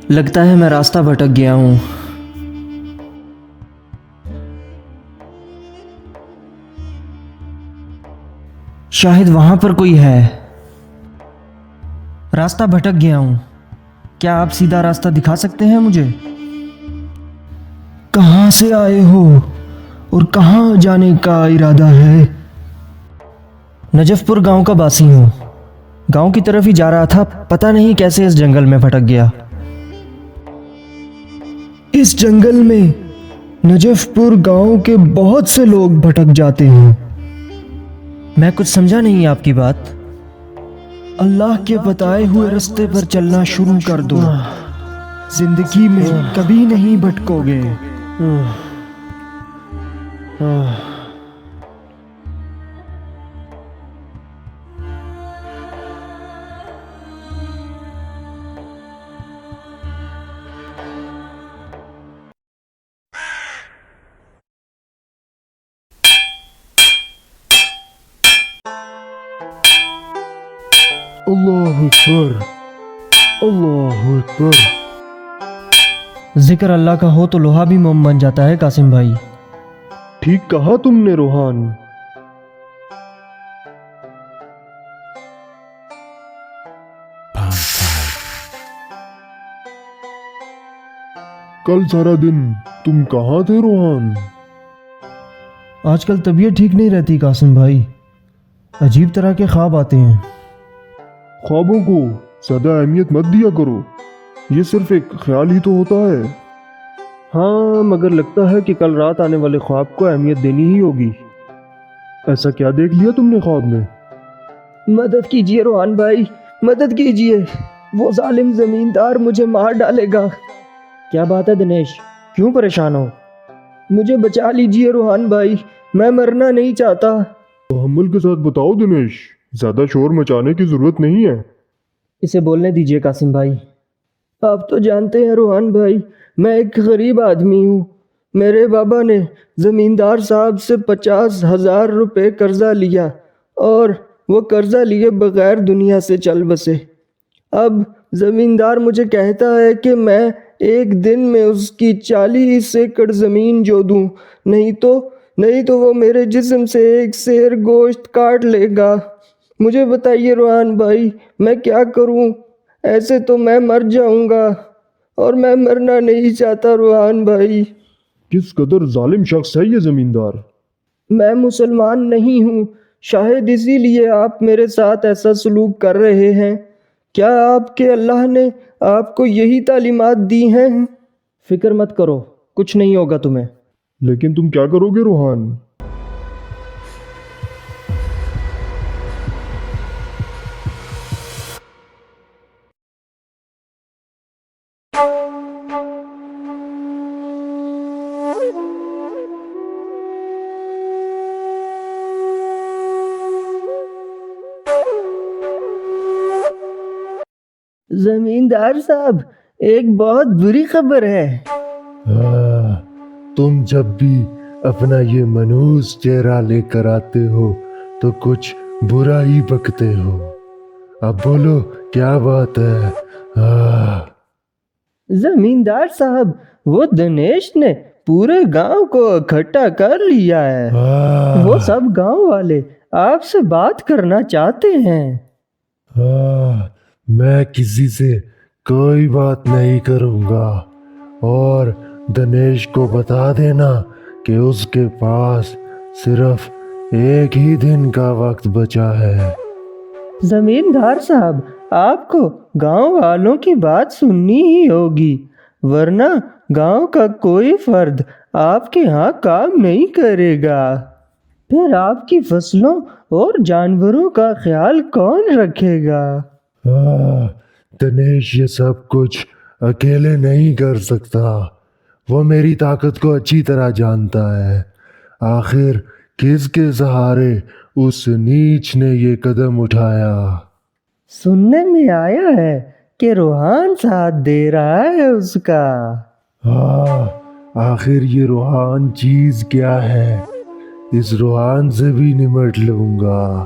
لگتا ہے میں راستہ بھٹک گیا ہوں۔ شاید وہاں پر کوئی ہے۔ راستہ بھٹک گیا ہوں، کیا آپ سیدھا راستہ دکھا سکتے ہیں مجھے؟ کہاں سے آئے ہو اور کہاں جانے کا ارادہ ہے؟ نجف پور گاؤں کا باسی ہوں، گاؤں کی طرف ہی جا رہا تھا، پتہ نہیں کیسے اس جنگل میں بھٹک گیا۔ اس جنگل میں نجف پور گاؤں کے بہت سے لوگ بھٹک جاتے ہیں۔ میں کچھ سمجھا نہیں آپ کی بات۔ اللہ کے بتائے ہوئے راستے پر چلنا شروع کر دو، زندگی میں کبھی نہیں بھٹکو گے۔ اللہ اکبر، اللہ اکبر۔ ذکر اللہ کا ہو تو لوہا بھی موم بن جاتا ہے قاسم بھائی۔ ٹھیک کہا تم نے روحان۔ کل سارا دن تم کہاں تھے روحان؟ آج کل طبیعت ٹھیک نہیں رہتی قاسم بھائی، عجیب طرح کے خواب آتے ہیں۔ خوابوں کو زیادہ اہمیت مت دیا کرو، یہ صرف ایک خیال ہی تو ہوتا ہے۔ ہاں، مگر لگتا ہے کہ کل رات آنے والے خواب کو اہمیت دینی ہی ہوگی۔ ایسا کیا دیکھ لیا تم نے خواب میں؟ مدد کیجئے روحان بھائی، مدد کیجئے، وہ ظالم زمیندار مجھے مار ڈالے گا۔ کیا بات ہے دنیش، کیوں پریشان ہو؟ مجھے بچا لیجئے روحان بھائی، میں مرنا نہیں چاہتا۔ تحمل کے ساتھ بتاؤ دنیش، زیادہ شور مچانے کی ضرورت نہیں ہے۔ اسے بولنے دیجئے قاسم بھائی۔ آپ تو جانتے ہیں روحان بھائی، میں ایک غریب آدمی ہوں۔ میرے بابا نے زمیندار صاحب سے 50,000 روپے قرضہ لیا اور وہ قرضہ لیے بغیر دنیا سے چل بسے۔ اب زمیندار مجھے کہتا ہے کہ میں ایک دن میں اس کی 40 ایکڑ زمین جو دوں، نہیں تو وہ میرے جسم سے ایک سیر گوشت کاٹ لے گا۔ مجھے بتائیے روحان بھائی، میں کیا کروں؟ ایسے تو میں مر جاؤں گا اور میں مرنا نہیں چاہتا روحان بھائی۔ کس قدر ظالم شخص ہے یہ زمیندار؟ میں مسلمان نہیں ہوں، شاید اسی لیے آپ میرے ساتھ ایسا سلوک کر رہے ہیں۔ کیا آپ کے اللہ نے آپ کو یہی تعلیمات دی ہیں؟ فکر مت کرو، کچھ نہیں ہوگا تمہیں۔ لیکن تم کیا کرو گے روحان؟ زمیندار صاحب، ایک بہت بری خبر ہے۔ تم جب بھی اپنا یہ منحوس چہرہ لے کر آتے ہو تو کچھ برا ہی بکتے ہو۔ اب بولو کیا بات ہے؟ زمیندار صاحب، وہ دنیش نے پورے گاؤں کو اکٹھا کر لیا ہے۔ وہ سب گاؤں والے آپ سے بات کرنا چاہتے ہیں۔ میں کسی سے کوئی بات نہیں کروں گا، اور دنیش کو بتا دینا کہ اس کے پاس صرف ایک ہی دن کا وقت بچا ہے۔ زمیندار صاحب، آپ کو گاؤں والوں کی بات سننی ہی ہوگی، ورنہ گاؤں کا کوئی فرد آپ کے ہاں کام نہیں کرے گا۔ پھر آپ کی فصلوں اور جانوروں کا خیال کون رکھے گا؟ دنیش یہ سب کچھ اکیلے نہیں کر سکتا، وہ میری طاقت کو اچھی طرح جانتا ہے۔ آخر کس کے سہارے اس نیچ نے یہ قدم اٹھایا؟ سننے میں آیا ہے کہ روحان ساتھ دے رہا ہے اس کا۔ آخر یہ روحان چیز کیا ہے؟ اس روحان سے بھی نمٹ لوں گا۔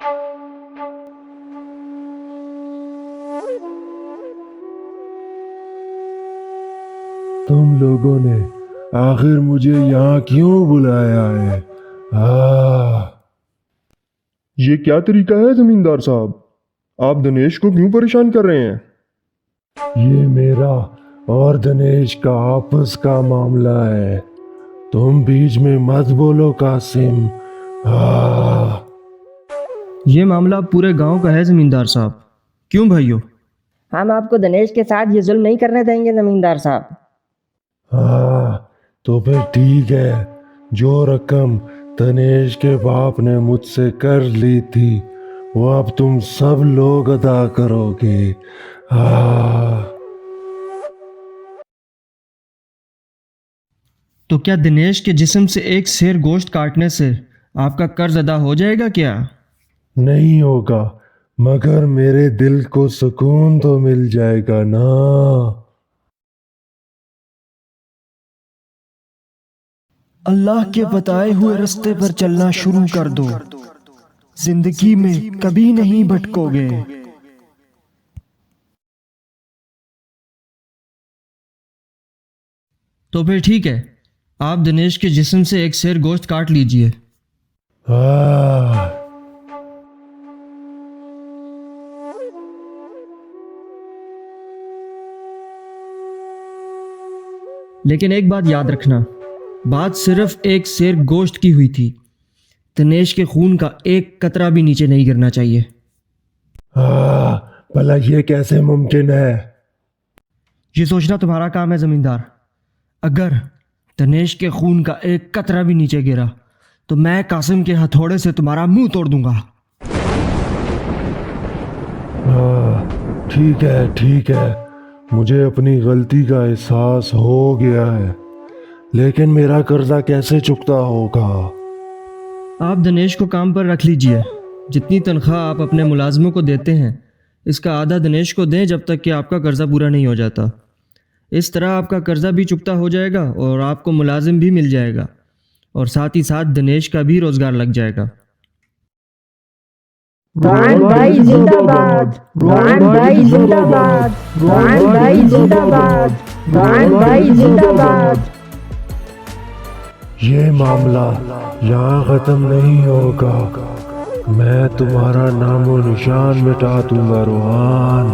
تم لوگوں نے آخر مجھے یہاں کیوں بلایا ہے؟ یہ کیا طریقہ ہے زمیندار صاحب؟ آپ دنیش کو کیوں پریشان کر رہے ہیں؟ یہ میرا اور دنیش کا آپس کا معاملہ ہے، تم بیچ میں مت بولو قاسم۔ یہ معاملہ پورے گاؤں کا ہے زمیندار صاحب، کیوں بھائیو؟ ہم آپ کو دنیش کے ساتھ یہ ظلم نہیں کرنے دیں گے زمیندار صاحب۔ تو پھر ٹھیک ہے، جو رقم دنیش کے باپ نے مجھ سے کر لی تھی وہ اب تم سب لوگ ادا کرو گے۔ تو کیا دنیش کے جسم سے ایک سیر گوشت کاٹنے سے آپ کا قرض ادا ہو جائے گا کیا؟ نہیں ہوگا، مگر میرے دل کو سکون تو مل جائے گا نا۔ اللہ کے بتائے ہوئے رستے پر چلنا شروع کر دو، زندگی میں کبھی نہیں بھٹکو گے۔ تو پھر ٹھیک ہے، آپ دنیش کے جسم سے ایک سیر گوشت کاٹ لیجئے۔ لیکن ایک بات یاد رکھنا، بات صرف ایک سیر گوشت کی ہوئی تھی، دنیش کے خون کا ایک قطرہ بھی نیچے نہیں گرنا چاہیے۔ بھلا یہ کیسے ممکن ہے؟ یہ سوچنا تمہارا کام ہے زمیندار۔ اگر دنیش کے خون کا ایک قطرہ بھی نیچے گرا تو میں قاسم کے ہتھوڑے سے تمہارا منہ توڑ دوں گا۔ ٹھیک ہے، مجھے اپنی غلطی کا احساس ہو گیا ہے، لیکن میرا قرضہ کیسے چکتا ہوگا؟ آپ دنیش کو کام پر رکھ لیجئے، جتنی تنخواہ آپ اپنے ملازموں کو دیتے ہیں اس کا آدھا دنیش کو دیں جب تک کہ آپ کا قرضہ پورا نہیں ہو جاتا۔ اس طرح آپ کا قرضہ بھی چکتا ہو جائے گا اور آپ کو ملازم بھی مل جائے گا، اور ساتھ ہی ساتھ دنیش کا بھی روزگار لگ جائے گا۔ روحان بھائی زندہ باد، روحان بھائی زندہ باد، روحان بھائی زندہ باد، روحان بھائی زندہ باد۔ یہ معاملہ یہاں ختم نہیں ہوگا، میں تمہارا نام و نشان مٹا دوں گا روحان۔